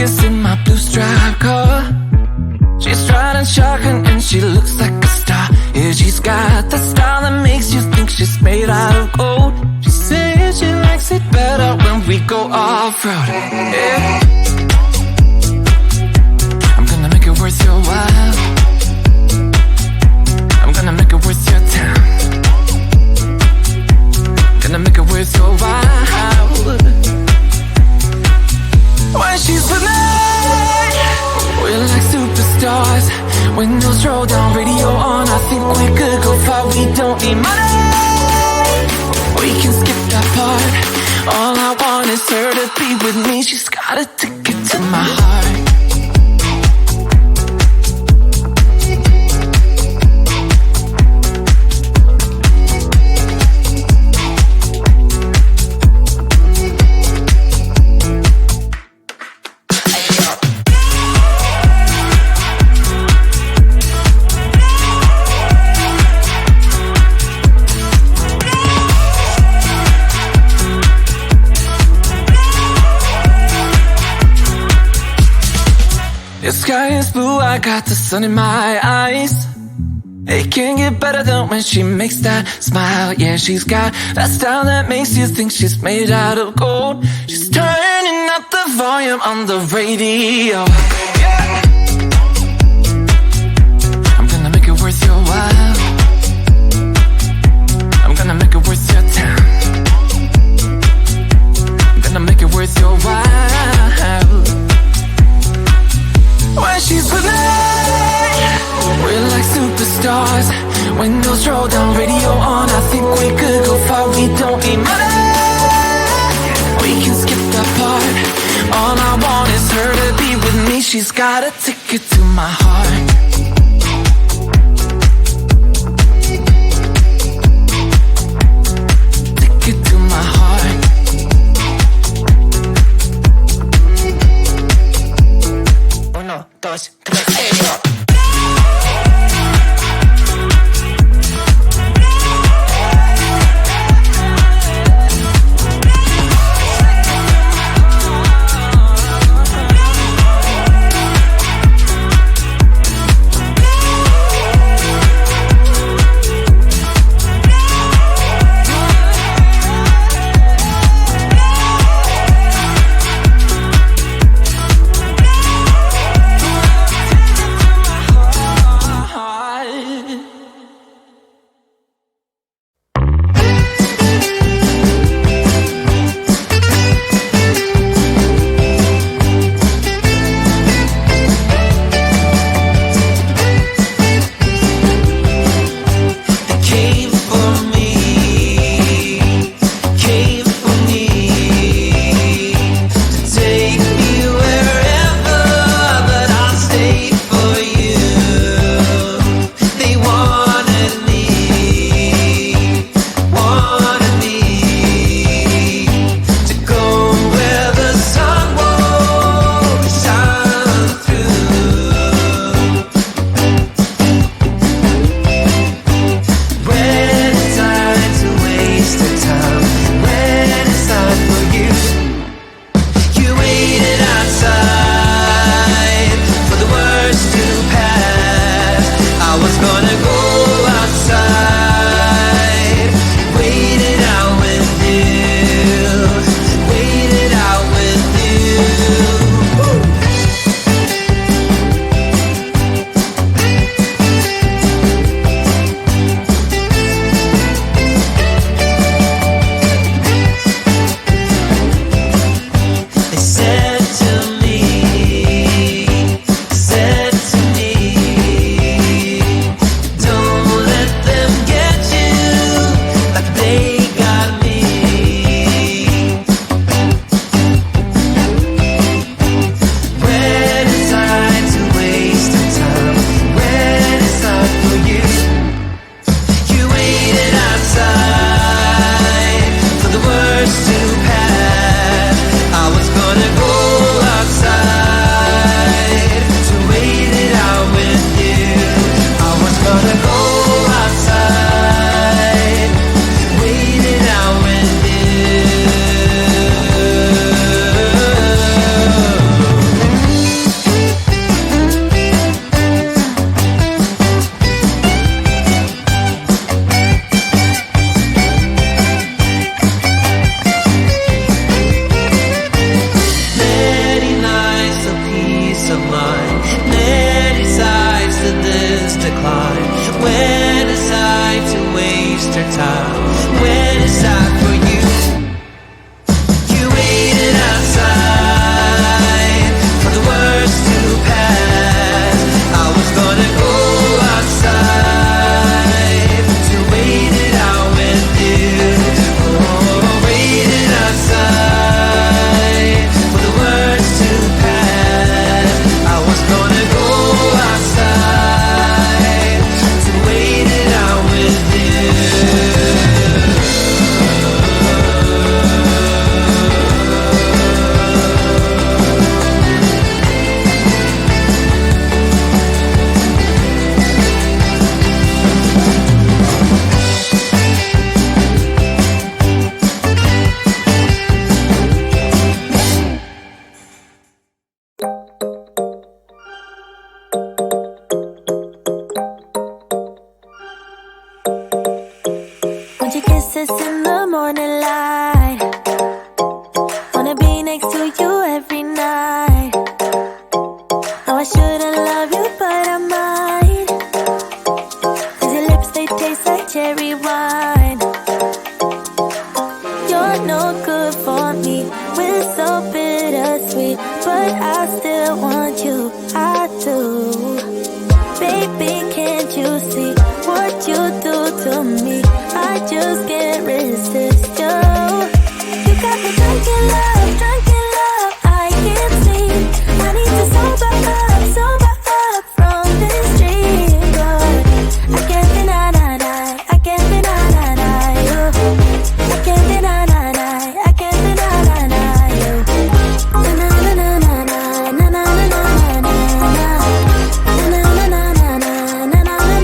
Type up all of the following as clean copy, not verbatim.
Vegas in my blue stripe car. She's riding shotgun and she looks like a star. Yeah, she's got the style that makes you think she's made out of gold. She says she likes it better when we go off-road. Yeah. I'm gonna make it worth your while. I'm gonna make it worth your time. Gonna make it worth your while. When she's with me, we're like superstars. Windows roll down, radio on. I think we could go far. We don't need money. We can skip that part. All I want is her to be with me. She's got a ticket to my heart. The sky is blue, I got the sun in my eyes. It can't get better than when she makes that smile. Yeah, she's got that style that makes you think she's made out of gold. She's turning up the volume on the radio. Yeah. I'm gonna make it worth your while. I'm gonna make it worth your time. I'm gonna make it worth your while. When she's with me, we're like superstars. Windows roll down, radio on. I think we could go far. We don't need money. We can skip that part. All I want is her to be with me. She's got a ticket to my heart. Ticket to my heart. Uno, dos, tres, better when it's time for you. You waited outside for the words to pass. I was gonna go outside to wait it out with you. Oh, waited outside for the words to pass. I was gonna go outside to wait it out with you. Want your kisses in the morning light. Wanna be next to you every night. Oh, I shouldn't love you, but I might. 'Cause your lips, they taste like cherry wine. You're no good for me. We're so bittersweet, but I still want you. I do. Baby, can't you see what you do to me? I just can't resist you. You got me drunk in love, I can't sleep. I need to sober up from this dream. But I can't deny you. I can't deny you. I can't deny you. Na na na na na na na na na na na. Na na na na na na na na na na.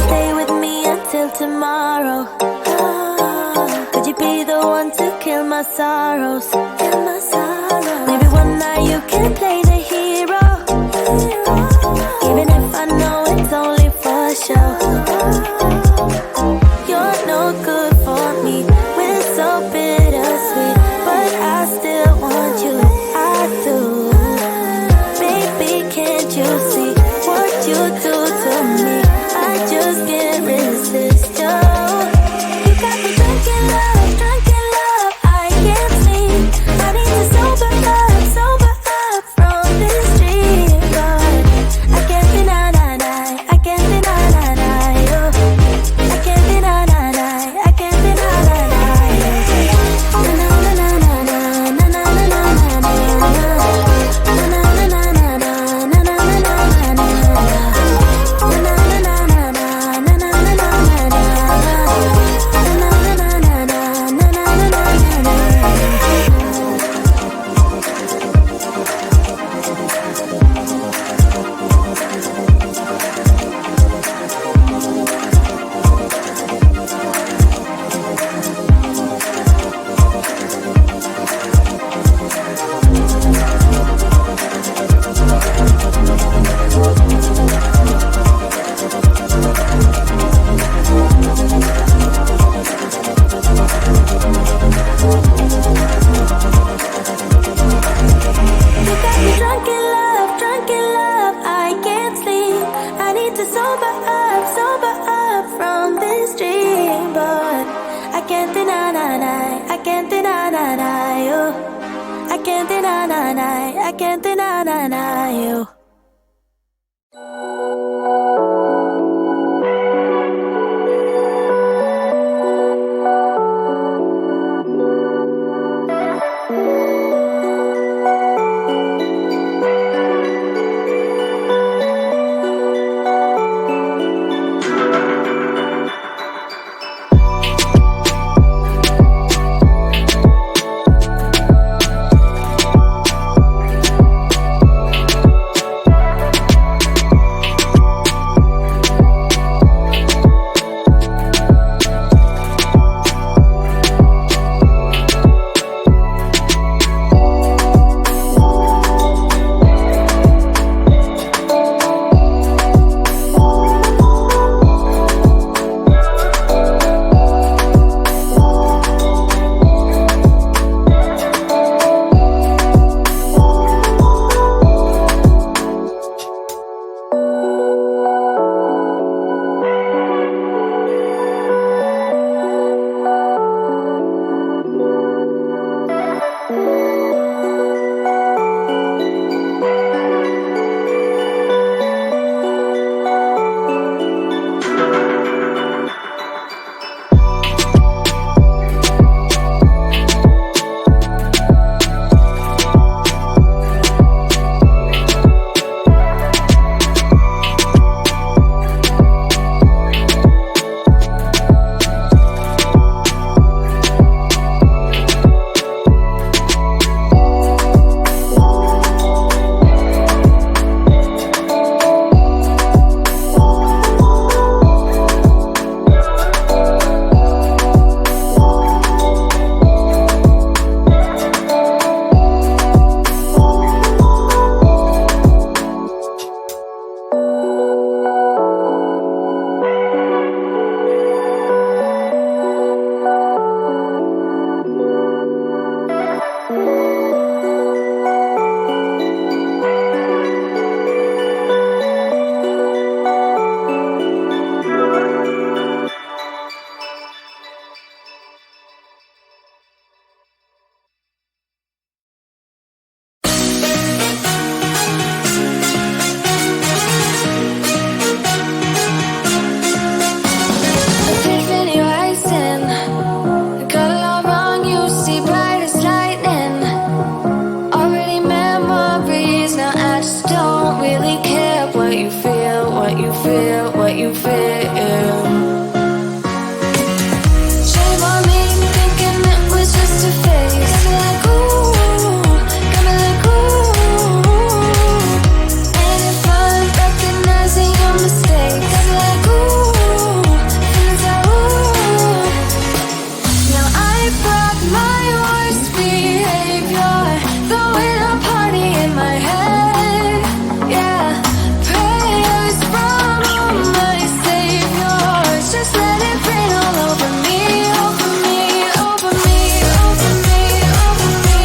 Stay with me until tomorrow. Could you be the one to kill my sorrows? Maybe one night you can play the hero, even if I know it's only for show. You're no good for me. We're so bittersweet, but I still want you. I do. Baby, can't you see what you do to me? I just can't resist you. You got me drunk in love, I can't sleep. I need to sober up from this dream. But I can't deny I can't deny you. I can't deny I can't deny you. Na na na na na na na na na na. Na na na na na na na na na na. Na na na na na na na na na na. You got me drunk in love, I can't sleep. I need to sober up from this dream. But I can't deny I can't deny you. I can't deny I can't deny you. what you feel, what you feel. Shame on me, thinking it was just a phase. Got me like ooh, got me like ooh. And if I'm recognizing your mistakes, got me like ooh, feelings like ooh. Now I brought my worst behavior, throwing a party in my head. Yeah, prayers from my saviors. Just let it rain all over me, over me, over me, over me, over me.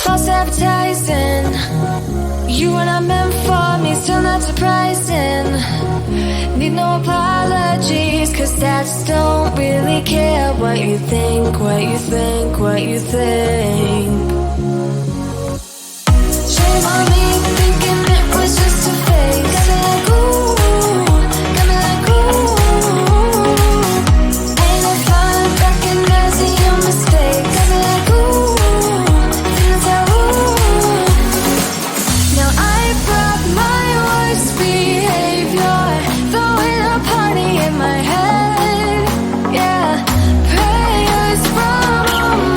False advertising, you were not meant for me, still not surprising. Need no apologies, cause I just don't really care what you think, what you think, what you think. Shame on me, thinking it was just a phase. Got me like ooh, got me like ooh. And if I'm recognizing your mistakes, got me like ooh, feelings like ooh. Now I brought my worst behavior, throwing a party in my head. Yeah, prayers from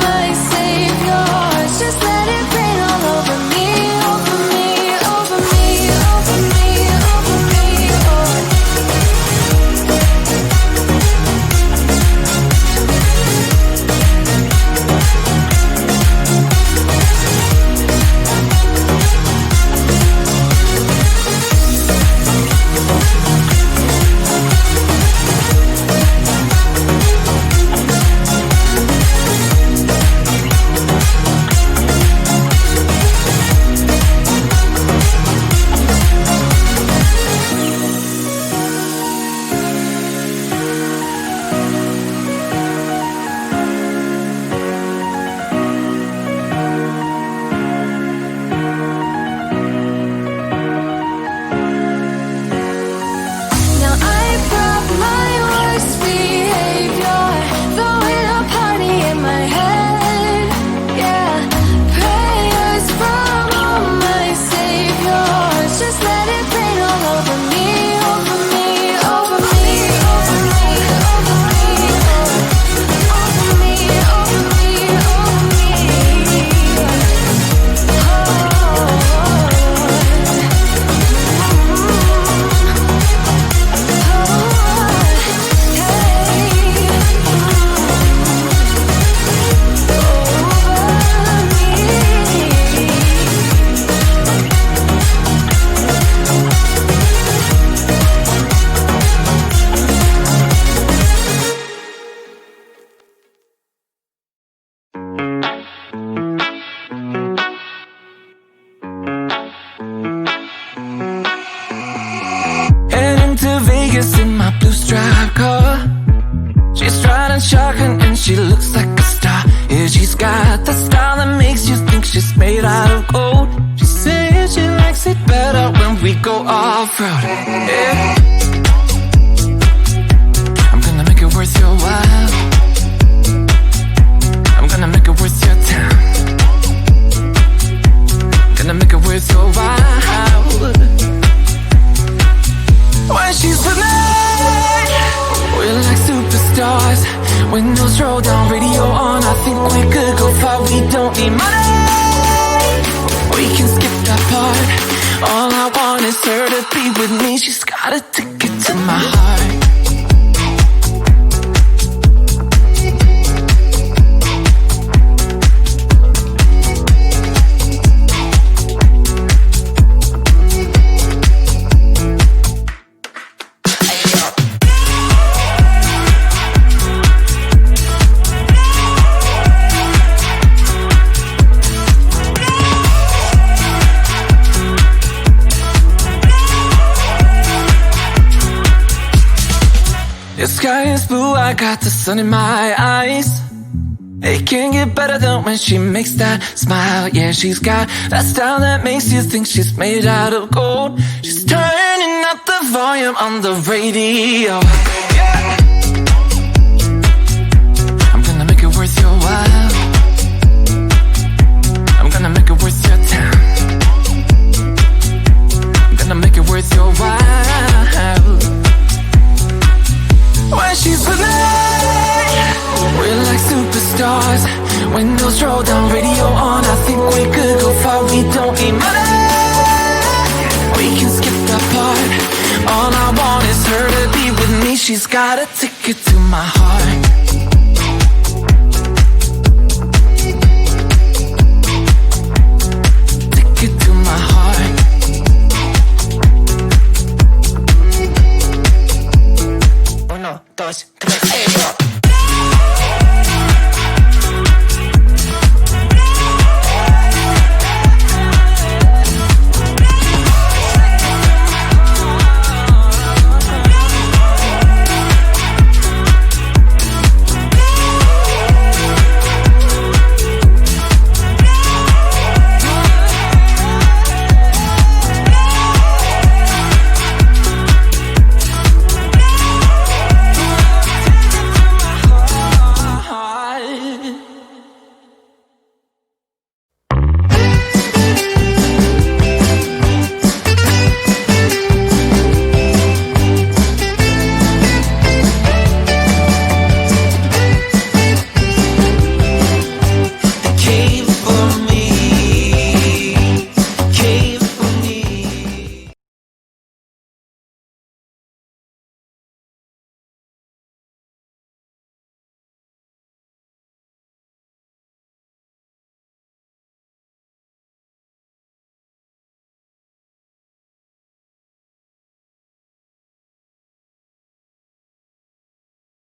my saviors. Just let it rain all over me, over me, over me, over me, over me. Now I brought my worst behavior, throwing a party in my head. Yeah, prayers from my saviors. Just let it rain all over me, over me, over me, over me, over me, over me, over me, over me. Heading to Vegas in my blue striped car. She's riding shotgun and she looks like a star. Yeah, she's got the style that makes you think she's made out of gold. She says she likes it better when we go off-road. Yeah. I'm gonna make it worth your while. I'm gonna make it worth your time. Gonna make it worth your while. When she's with me, we're like superstars. Windows roll down, radio on. I think we could go far. We don't need money. We can skip that part. All I want is her to be with me. She's got a ticket to my heart. Your sky is blue, I got the sun in my eyes. It can't get better than when she makes that smile. Yeah, she's got that style that makes you think she's made out of gold. She's turning up the volume on the radio. Yeah. I'm gonna make it worth your while. I'm gonna make it worth your time. I'm gonna make it worth your while. When she's with me, we're like superstars. Windows roll down, radio on. I think we could go far. We don't need money. We can skip that part. All I want is her to be with me. She's got a ticket to my heart. Ticket to my heart. Uno, dos, tres.